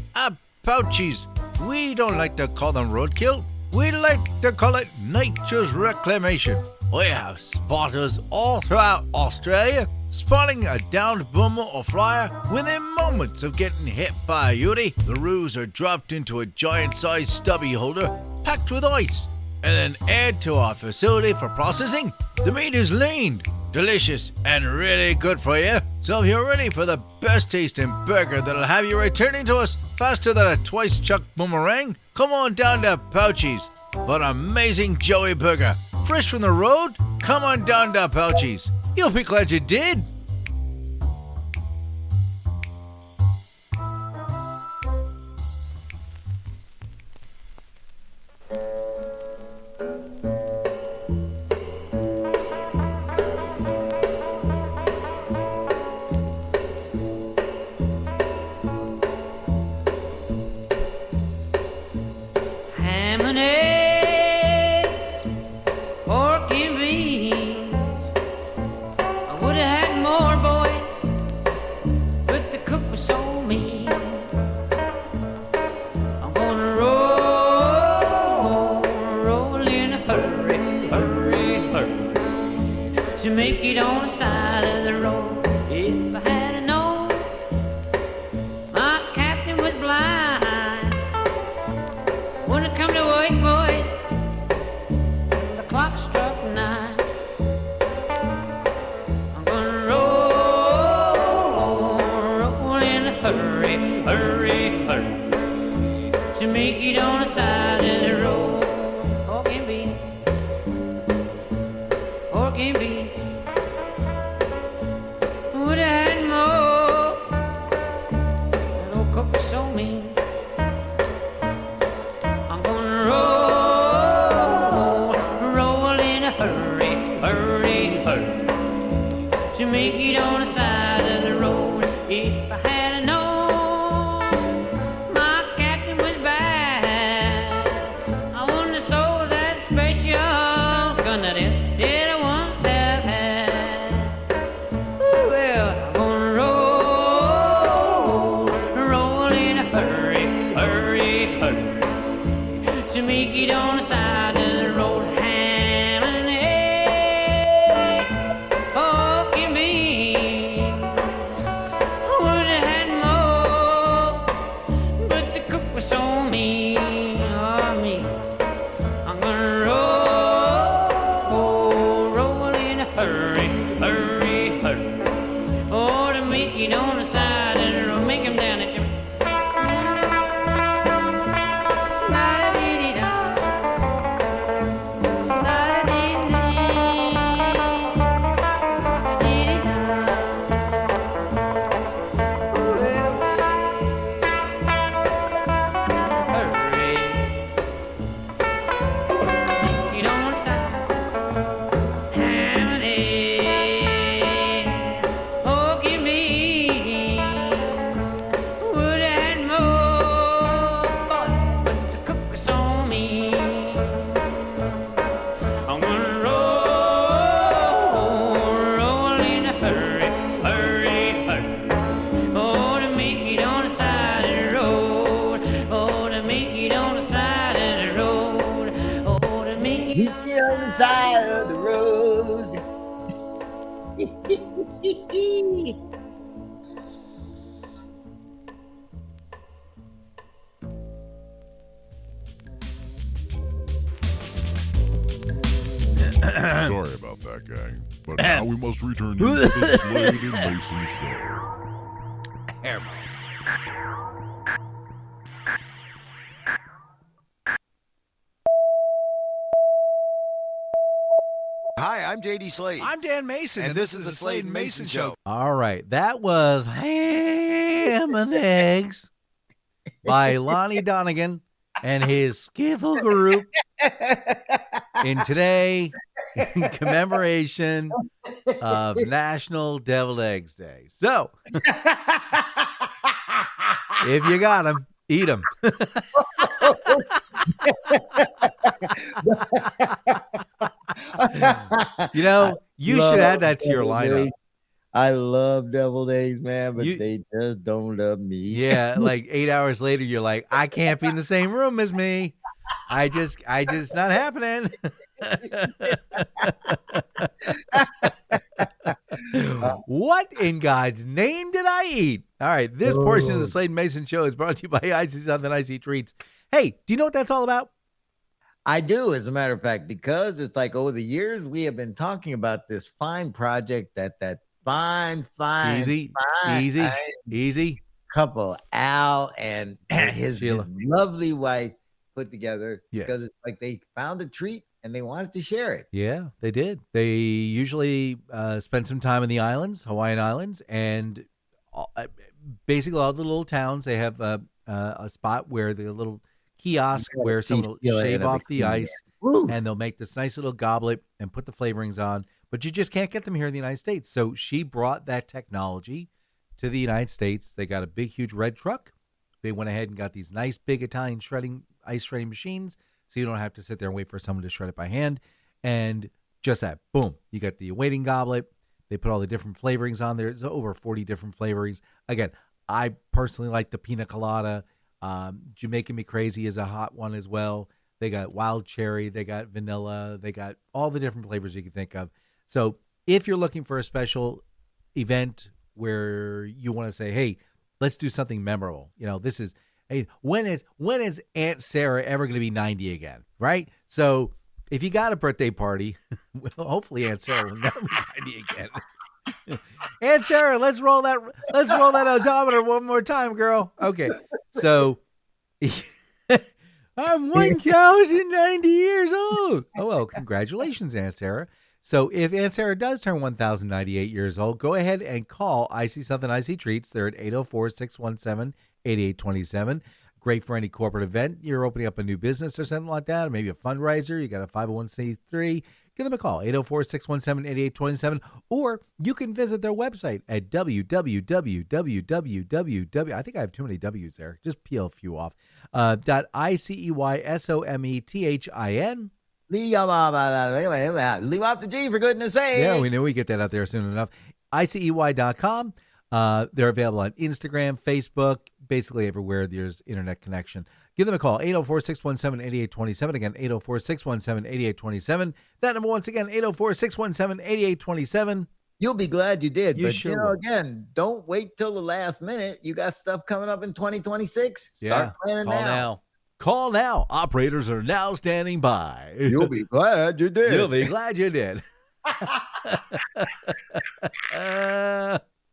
Pouchies. We don't like to call them roadkill. We like to call it nature's reclamation. We have spotters all throughout Australia, spotting a downed boomer or flyer within moments of getting hit by a Yuri. The roos are dropped into a giant-sized stubby holder packed with ice and then aired to our facility for processing. The meat is lean, delicious, and really good for you. So if you're ready for the best tasting burger that'll have you returning to us faster than a twice-chucked boomerang, come on down to Pouchies for an amazing Joey burger. Fresh from the road? Come on down to Pouchies. You'll be glad you did. Ham and eggs, pork and beans. I would have had more, boys, but the cook was so mean. I'm gonna roll in a hurry, hurry, hurry, to make it on the side of the road. If I had known my captain was blind, when it come to work, boys, the clock struck 9. I'm gonna roll in a hurry, hurry, hurry, to make it on the side of the road. Pork and beans, pork and beans. Would have had more, that old cook was so mean. hurry. To make it on the side of the road, ham and egg, pork and beans. Would have had more, but the cook was so mean. Oh, me, I'm gonna roll in a hurry, hurry, hurry. Oh, to make it on the side of the road, make 'em down at you. Side of the road. Sorry about that, gang. But now we must return you to the Slade and Mayson Show. Hi, I'm JD Slade. I'm Dan Mason, and this is the Slade and Mayson Show. All right, that was Ham and Eggs by Lonnie Donegan and his skiffle group. And today, in commemoration of National Deviled Eggs Day. So, if you got them, eat them. You know, you should add that to your lineup. I love deviled eggs, man, but they just don't love me. Yeah, like 8 hours later, you're like, I can't be in the same room as me. I just not happening. What in God's name did I eat? All right, this portion of the Slade and Mason Show is brought to you by Icy Something Icy Treats. Hey, do you know what that's all about? I do, as a matter of fact, because it's like over the years we have been talking about this fine project that fine easy couple, Al and his lovely wife, put together, because it's like they found a treat and they wanted to share it. Yeah, they did. They usually spend some time in the islands, Hawaiian Islands, and basically all the little towns, they have a spot where the little kiosk where someone will shave off the ice. And they'll make this nice little goblet and put the flavorings on, but you just can't get them here in the United States. So she brought that technology to the United States. They got a big, huge red truck. They went ahead and got these nice, big Italian ice shredding machines, so you don't have to sit there and wait for someone to shred it by hand. And just that, boom, you got the awaiting goblet. They put all the different flavorings on there. There's over 40 different flavorings. Again, I personally like the pina colada. Jamaican Me Crazy is a hot one as well. They got wild cherry, they got vanilla, they got all the different flavors you can think of. So if you're looking for a special event where you want to say, hey, let's do something memorable. You know, this is, hey, when is Aunt Sarah ever going to be 90 again, right? So if you got a birthday party, well, hopefully Aunt Sarah will never be 90 again. Aunt Sarah, let's roll that odometer one more time, girl. Okay. So I'm 1,090 years old. Oh, well, congratulations, Aunt Sarah. So if Aunt Sarah does turn 1,098 years old, go ahead and call Icy Something Icy Treats. They're at 804-617-8827. Great for any corporate event. You're opening up a new business or something like that, or maybe a fundraiser. You got a 501c3. Give them a call, 804-617-8827. Or you can visit their website at www. I think I have too many W's there. Just peel a few off. .ICEYSOMETHIN. Leave off the G, for goodness sake. Yeah, we knew we'd get that out there soon enough. ICEY.com. They're available on Instagram, Facebook, basically everywhere there's internet connection. Give them a call, 804-617-8827. Again, 804-617-8827. That number once again, 804-617-8827. You'll be glad you did. You But, sure will. again, don't wait till the last minute. You got stuff coming up in 2026. Start planning Call now. Call now. Operators are now standing by. You'll be glad you did. You'll be glad you did.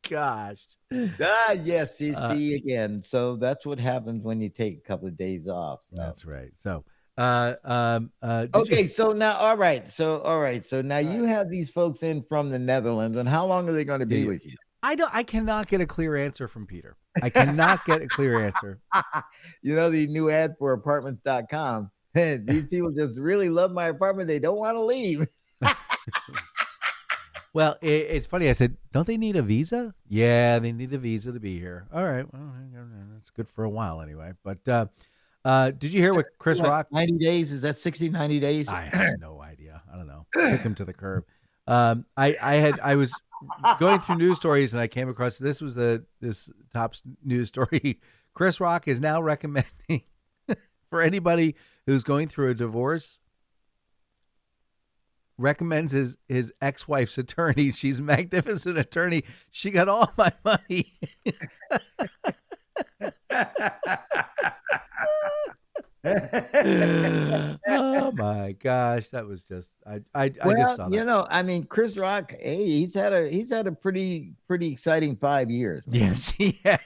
Gosh. Yes, see again. So that's what happens when you take a couple of days off. So. That's right. So, okay. So now, all right. So now you have these folks in from the Netherlands, and how long are they going to be with you? I cannot get a clear answer from Peter. I cannot get a clear answer. The new ad for apartments.com. These people just really love my apartment. They don't want to leave. Well, it's funny. I said, don't they need a visa? Yeah, they need a visa to be here. All right. Well, that's good for a while anyway. But did you hear what Chris Rock? 90 days? Is that 60, 90 days? I have no idea. I don't know. Took him to the curb. I was going through news stories and I came across this top news story. Chris Rock is now recommending for anybody who's going through a divorce, recommends his ex-wife's attorney. She's a magnificent attorney. She got all my money. Oh my gosh, that was just I just saw that. Chris Rock, hey, he's had a pretty exciting 5 years. Yes, he has.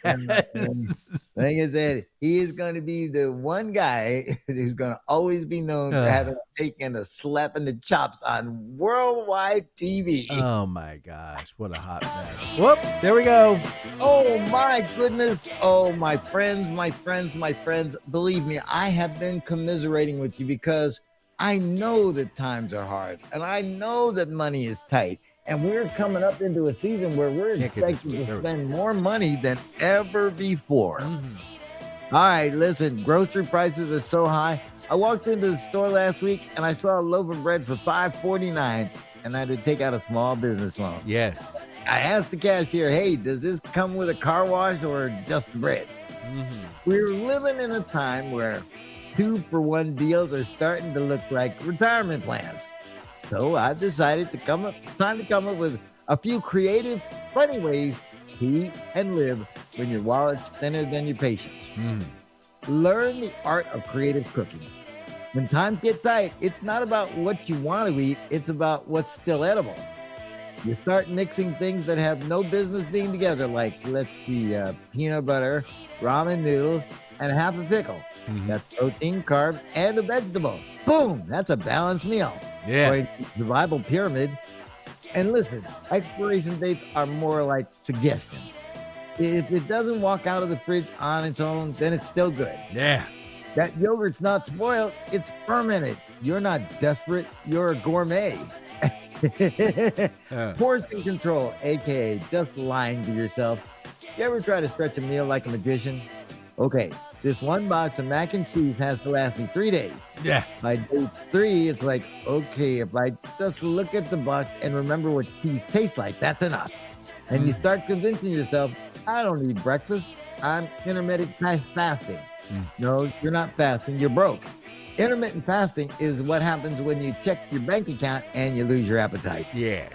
Like I said, he is going to be the one guy who's going to always be known for having taken a slap in the chops on worldwide TV. Oh my gosh, what a hot mess. Whoop, there we go. Oh my goodness. Oh, my friends. Believe me, I have been commiserating with you because I know that times are hard and I know that money is tight. And we're coming up into a season where we're expected to spend more money than ever before. Mm-hmm. All right, listen, grocery prices are so high. I walked into the store last week and I saw a loaf of bread for $5.49 and I had to take out a small business loan. Yes. I asked the cashier, hey, does this come with a car wash or just bread? Mm-hmm. We're living in a time where 2-for-1 deals are starting to look like retirement plans. So I decided to come up with a few creative, funny ways to eat and live when your wallet's thinner than your patience. Learn the art of creative cooking. When times get tight, it's not about what you want to eat, it's about what's still edible. You start mixing things that have no business being together, like, peanut butter, ramen noodles, and half a pickle. Mm-hmm. That's protein, carbs, and a vegetable. Boom! That's a balanced meal. Yeah. Survival pyramid. And listen, expiration dates are more like suggestions. If it doesn't walk out of the fridge on its own, then it's still good. Yeah. That yogurt's not spoiled, it's fermented. You're not desperate, you're a gourmet. Portion control, aka just lying to yourself. You ever try to stretch a meal like a magician? Okay, this one box of mac and cheese has to last me 3 days. Yeah. By day 3, it's like, okay, if I just look at the box and remember what cheese tastes like, that's enough. And you start convincing yourself, I don't need breakfast. I'm intermittent fasting. No, you're not fasting. You're broke. Intermittent fasting is what happens when you check your bank account and you lose your appetite. Yeah.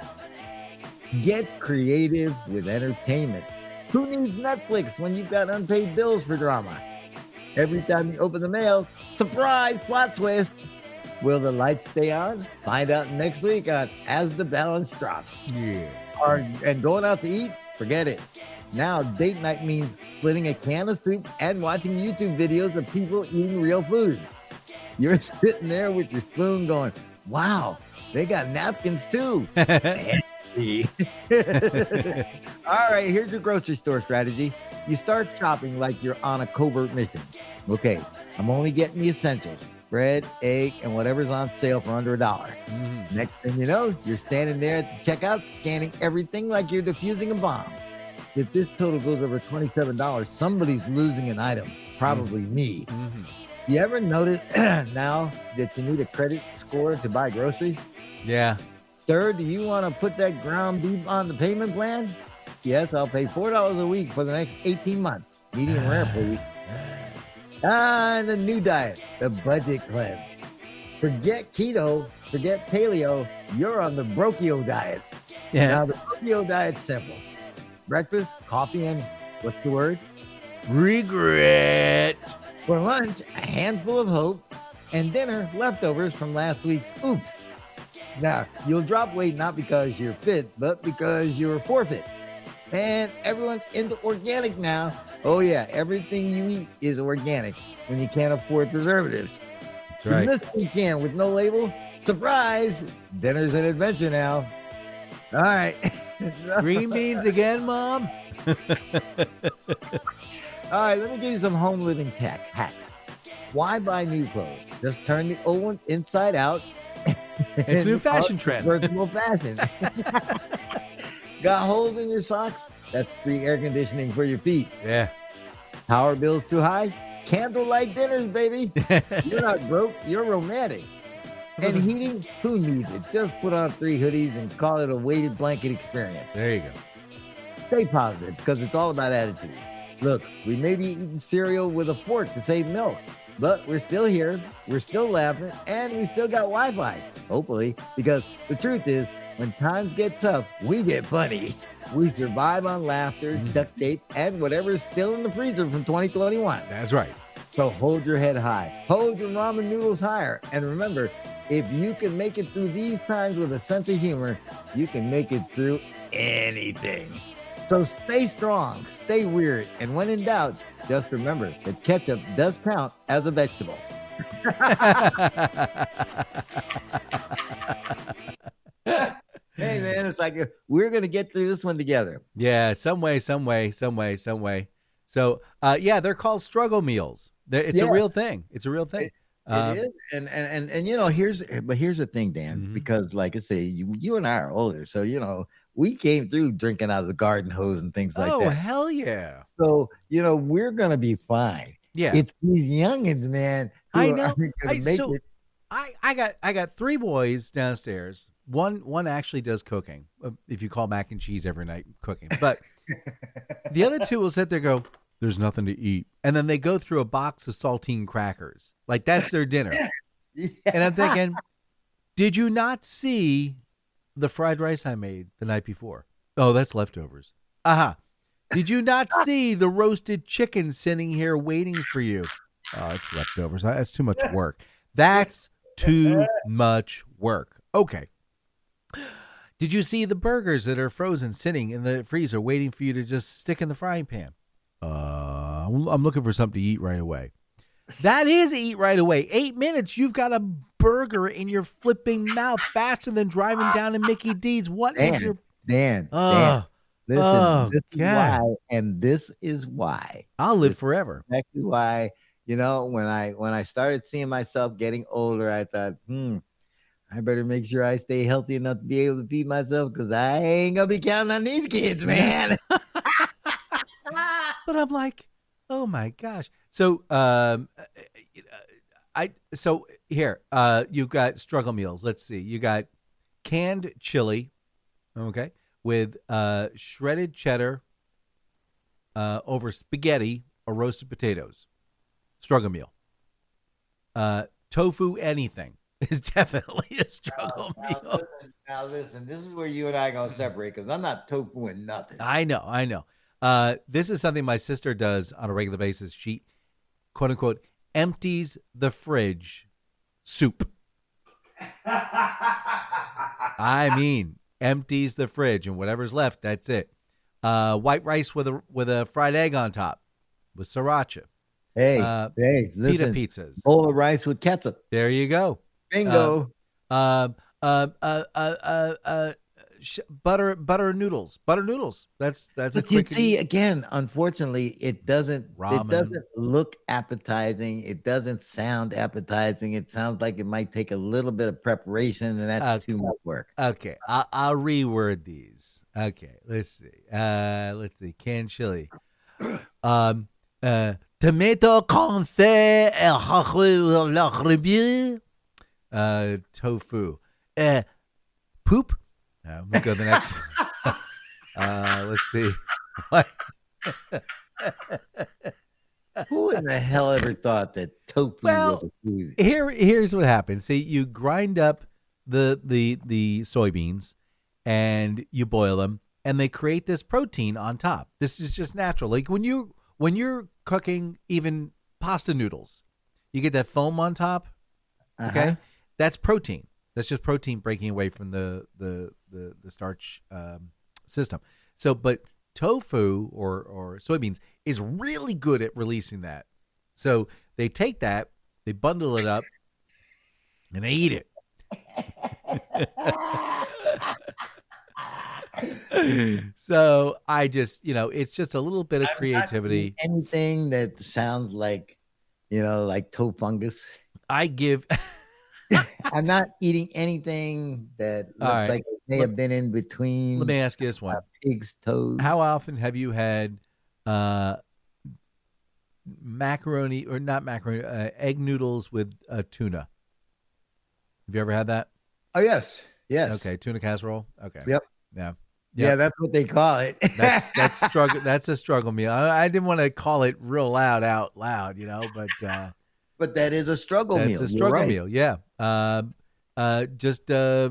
Get creative with entertainment. Who needs Netflix when you've got unpaid bills for drama? Every time you open the mail, surprise, plot twist. Will the lights stay on? Find out next week on As the Balance Drops. Yeah. And going out to eat? Forget it. Now date night means splitting a can of soup and watching YouTube videos of people eating real food. You're sitting there with your spoon going, wow, they got napkins too. All right, here's your grocery store strategy. You start shopping like you're on a covert mission. Okay, I'm only getting the essentials. Bread, egg, and whatever's on sale for under $1. Mm-hmm. Next thing you know, you're standing there at the checkout, scanning everything like you're defusing a bomb. If this total goes over $27, somebody's losing an item, probably me. Mm-hmm. You ever notice now that you need a credit score to buy groceries? Yeah. Sir, do you want to put that ground beef on the payment plan? Yes, I'll pay $4 a week for the next 18 months. Medium rare, please. And the new diet, the budget cleanse. Forget keto, forget paleo. You're on the brocchio diet. Yeah. Now, the brocchio diet's simple. Breakfast, coffee, and what's the word? Regret. For lunch, a handful of hope, and dinner, leftovers from last week's oops. Now, you'll drop weight not because you're fit, but because you're forfeit. And everyone's into organic now. Oh yeah, everything you eat is organic when you can't afford preservatives. That's right. This weekend with no label, surprise, dinner's an adventure now. All right. Green beans again, Mom? All right, let me give you some home living tech hacks. Why buy new clothes? Just turn the old one inside out. It's a new fashion trend. Virtual fashion. Got holes in your socks? That's free air conditioning for your feet. Yeah. Power bills too high? Candlelight dinners, baby. You're not broke, you're romantic. And heating? Who needs it? Just put on 3 hoodies and call it a weighted blanket experience. There you go. Stay positive because it's all about attitude. Look, we may be eating cereal with a fork to save milk, but we're still here, we're still laughing, and we still got Wi-Fi, hopefully, because the truth is, when times get tough, we get funny. We survive on laughter, duct tape, and whatever's still in the freezer from 2021. That's right. So hold your head high, hold your ramen noodles higher, and remember, if you can make it through these times with a sense of humor, you can make it through anything. So stay strong, stay weird, and when in doubt, just remember that ketchup does count as a vegetable. Hey man, it's like we're gonna get through this one together. Yeah, some way. So, yeah, they're called struggle meals. It's a real thing. It's a real thing. It is, and you know, here's the thing, Dan, because like I say, you and I are older, so you know we came through drinking out of the garden hose and things like that. Oh hell yeah! So you know we're gonna be fine. Yeah, it's these youngins, man. I know. I I got 3 boys downstairs. One actually does cooking. If you call mac and cheese every night, cooking. But the other 2 will sit there and go, there's nothing to eat. And then they go through a box of saltine crackers. Like that's their dinner. Yeah. And I'm thinking, did you not see the fried rice I made the night before? Oh, that's leftovers. Did you not see the roasted chicken sitting here waiting for you? Oh, it's leftovers. That's too much work. That's too much work. Okay. Did you see the burgers that are frozen sitting in the freezer waiting for you to just stick in the frying pan? I'm looking for something to eat right away. That is eat right away. 8 minutes, you've got a burger in your flipping mouth faster than driving down to Mickey D's. What is your... Dan, listen, this is why, and this is why. I'll live forever. Exactly why, you know, when I started seeing myself getting older, I thought, I better make sure I stay healthy enough to be able to feed myself because I ain't gonna be counting on these kids, man. But I'm like, oh my gosh. So, here, you've got struggle meals. Let's see. You got canned chili, okay, with shredded cheddar over spaghetti or roasted potatoes. Struggle meal. Tofu anything is definitely a struggle meal. Now listen, this is where you and I are gonna separate because I'm not tofuing nothing. I know. This is something my sister does on a regular basis. She, quote unquote, empties the fridge soup. I mean, empties the fridge and whatever's left, that's it. White rice with a fried egg on top with sriracha. Hey, pita listen, pizzas. Bowl of rice with ketchup. There you go. Bingo. Butter noodles. That's a But you quick. see, again, unfortunately, it doesn't Ramen. look appetizing. It doesn't sound appetizing. It sounds like it might take a little bit of preparation, and that's too much work. Okay, I'll reword these. Okay, let's see. Canned chili. Tomato confit tofu. Poop. We'll go to the next. Let's see. What? Who in the hell ever thought that tofu Well, was a food? Here's what happens. See, you grind up the soybeans and you boil them, and they create this protein on top. This is just natural. Like when you're cooking even pasta noodles, you get that foam on top. Okay, Uh-huh. that's protein. That's just protein breaking away from the starch system. So, but tofu or soybeans is really good at releasing that. So they take that, they bundle it up, and they eat it. So I just, it's just a little bit of I'm not creativity. eating anything that sounds like, like tofungus. I give. I'm not eating anything that looks All right. like it may have been in between Let me ask you this one: pig's toes. how often have you had macaroni or not macaroni, egg noodles with tuna? Have you ever had that? Oh, yes. Yes. Okay, tuna casserole. Okay. Yep. Yeah. Yeah, Yep. that's what they call it. That's struggle. That's a struggle meal. I didn't want to call it real loud out loud, but But that is a struggle that's meal. a You're struggle right. meal. Yeah. Just My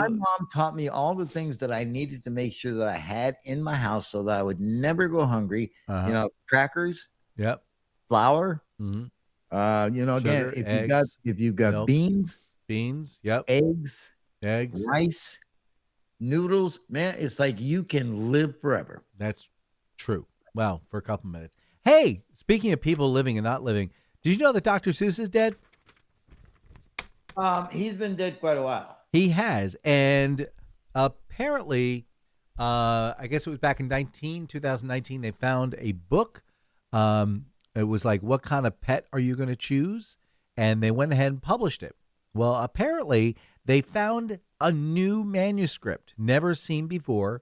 mom taught me all the things that I needed to make sure that I had in my house so that I would never go hungry. Uh-huh. Crackers, Yep. flour. hmm Again, Sugar, if you've got milk. beans, Yep. eggs, Eggs. rice, noodles, man, it's like you can live forever. That's true. Well, for a couple minutes. Hey, speaking of people living and not living, did you know that Dr. Seuss is dead? He's been dead quite a while. He has, and apparently, I guess it was back in 2019, they found a book. It was like, what kind of pet are you going to choose? And they went ahead and published it. Well, apparently, they found a new manuscript, never seen before.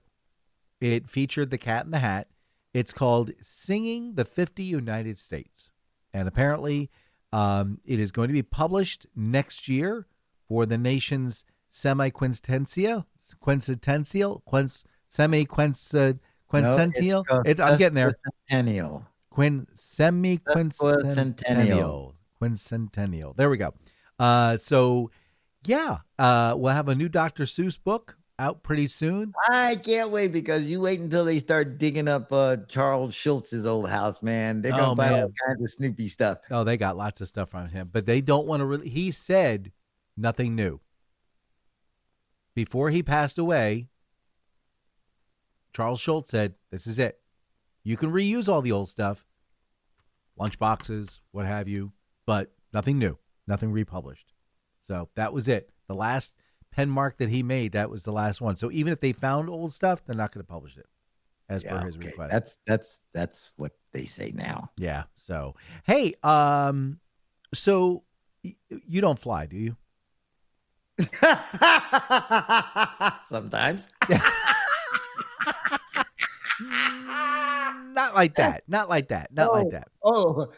It featured the Cat in the Hat. It's called Singing the 50 United States. And apparently, it is going to be published next year for the nation's semi-quincentennial. I'm getting there. Centennial. Quincentennial. There we go. So, yeah, we'll have a new Dr. Seuss book out pretty soon. I can't wait because you wait until they start digging up Charles Schultz's old house, man. They're gonna find all kinds of Snoopy stuff. Oh, they got lots of stuff on him, but they don't want to really. He said nothing new. Before he passed away, Charles Schultz said, "This is it. You can reuse all the old stuff, lunch boxes, what have you, but nothing new, nothing republished." So that was it. The last pen mark that he made, that was the last one. So even if they found old stuff, they're not going to publish it as per his request. That's what they say now. Yeah. So, hey, so you don't fly, do you? Sometimes. Not like that. Not like that. Not like that. Oh,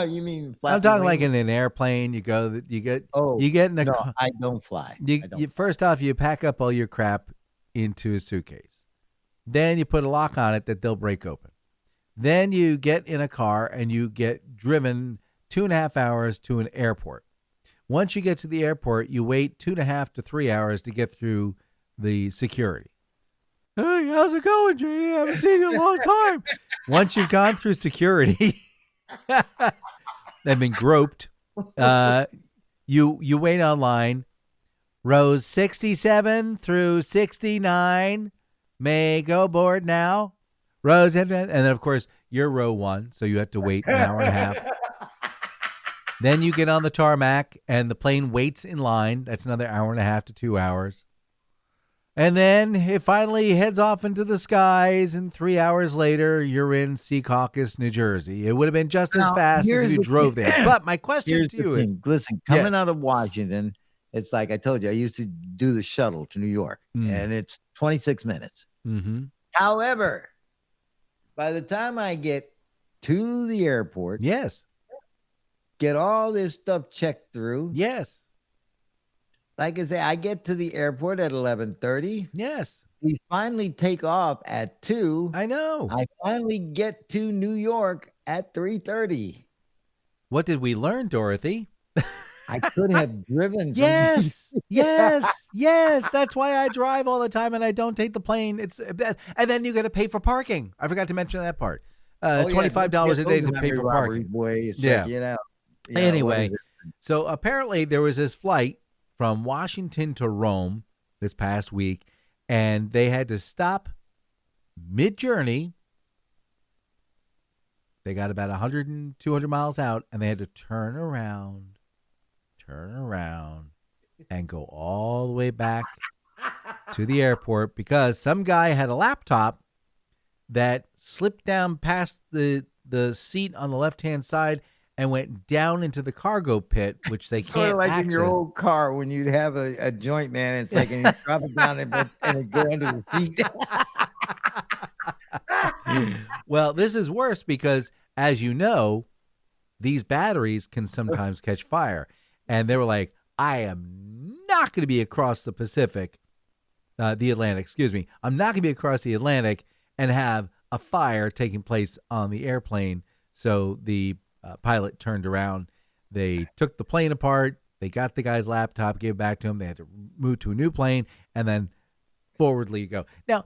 you mean I'm flappy talking like wings? in an airplane. You get you get Oh, in a no, car. I don't fly. I don't. First off, you pack up all your crap into a suitcase. Then you put a lock on it that they'll break open. Then you get in a car and you get driven 2.5 hours to an airport. Once you get to the airport, you wait 2.5 to 3 hours to get through the security. Hey, how's it going, JD? I haven't seen you in a long time. Once you've gone through security, they've been groped. You wait online. Rows 67 through 69 may go board now. Rows and then of course you're row 1, so you have to wait an hour and a half. Then you get on the tarmac and the plane waits in line. That's another hour and a half to 2 hours. And then it finally heads off into the skies, and 3 hours later, you're in Secaucus, New Jersey. It would have been just as fast as if you drove there. But my question to you is, listen, coming out of Washington, it's like I told you, I used to do the shuttle to New York, and it's 26 minutes. mm-hmm. However, by the time I get to the airport, Yes, get all this stuff checked through, yes, like I say, I get to the airport at 11:30. yes. we finally take off at 2. I know. I finally get to New York at 3:30. What did we learn, Dorothy? I could have driven. Yes, yes. That's why I drive all the time and I don't take the plane. And then you got to pay for parking. I forgot to mention that part. $25 a day to pay for parking. Boy, Yeah. Anyway, what is so apparently there was this flight from Washington to Rome this past week, and they had to stop mid-journey. They got about 100 and 200 miles out, and they had to turn around, and go all the way back to the airport because some guy had a laptop that slipped down past the seat on the left-hand side and went down into the cargo pit, which they sort can't of like access. in your old car when you'd have a joint, man. It's like, and you drop it down and it go under the seat. Well, this is worse because, as you know, these batteries can sometimes catch fire. And they were like, I am not going to be across the Atlantic, excuse me. I'm not going to be across the Atlantic and have a fire taking place on the airplane. So the pilot turned around. They took the plane apart. They got the guy's laptop, gave it back to him. They had to move to a new plane and then forwardly go. Now,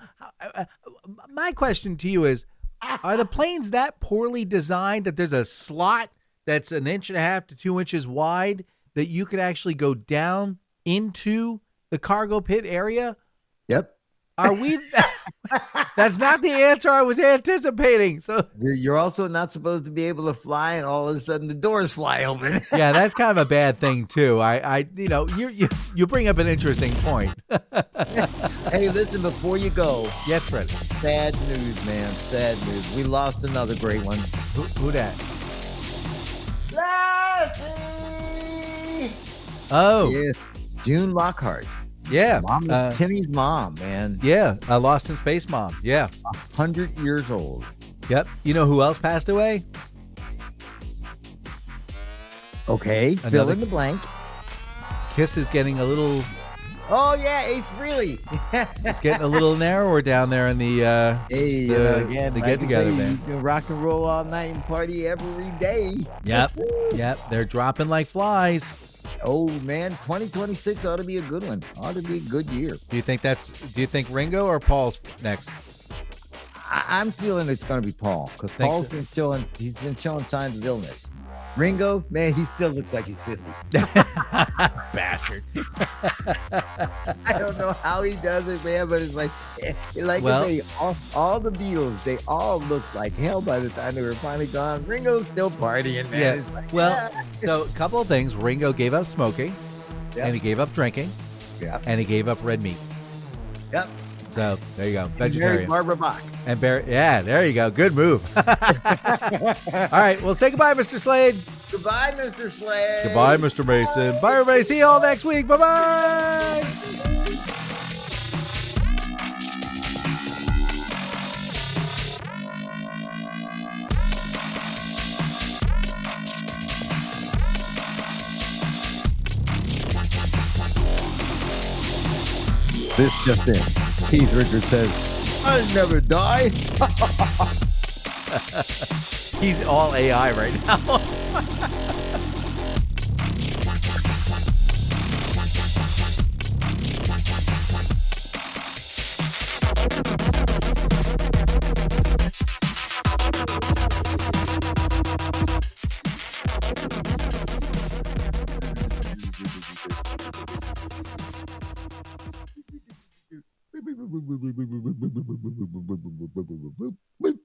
my question to you is, are the planes that poorly designed that there's a slot that's 1.5 to 2 inches wide that you could actually go down into the cargo pit area? Yep. Are we? That's not the answer I was anticipating. So You're also not supposed to be able to fly, and all of a sudden the doors fly open. yeah, that's kind of a bad thing too. You bring up an interesting point. Hey, listen, before you go, Yes, Fred. sad news, man. Sad news. We lost another great one. Who that? Lassie! Oh, Yes, June Lockhart. yeah. Timmy's mom, man. Yeah, Lost in Space mom. Yeah. 100 years old. Yep. You know who else passed away? Okay, fill Another- in the blank. Kiss is getting a little. Oh, yeah, Ace Frehley. It's getting a little narrower down there in the. Hey, again, the like get together, you say, man. You can rock and roll all night and party every day. Yep. They're dropping like flies. Oh, man, 2026 ought to be a good one. Ought to be a good year. Do you think Ringo or Paul's next? I'm feeling it's going to be Paul, because Think Paul's so? he's been showing signs of illness. Ringo, man, he still looks like he's 50. Bastard. I don't know how he does it, man, but it's like Well- I say, all the Beatles, they all looked like hell by the time they were finally gone. Ringo's still partying, man. Yeah. It's like, Well, so a couple of things. Ringo gave up smoking, Yep. and he gave up drinking, Yep. and he gave up red meat. Yep. So there you go, He married vegetarian. Barbara Bach. And yeah, there you go. Good move. All right, well, say goodbye, Mr. Slade. Goodbye, Mr. Slade. Goodbye, Mr. Mason. Bye, everybody. See you all next week. Bye-bye. This just in. Keith Richards says, I never die. He's all AI right now. Boop.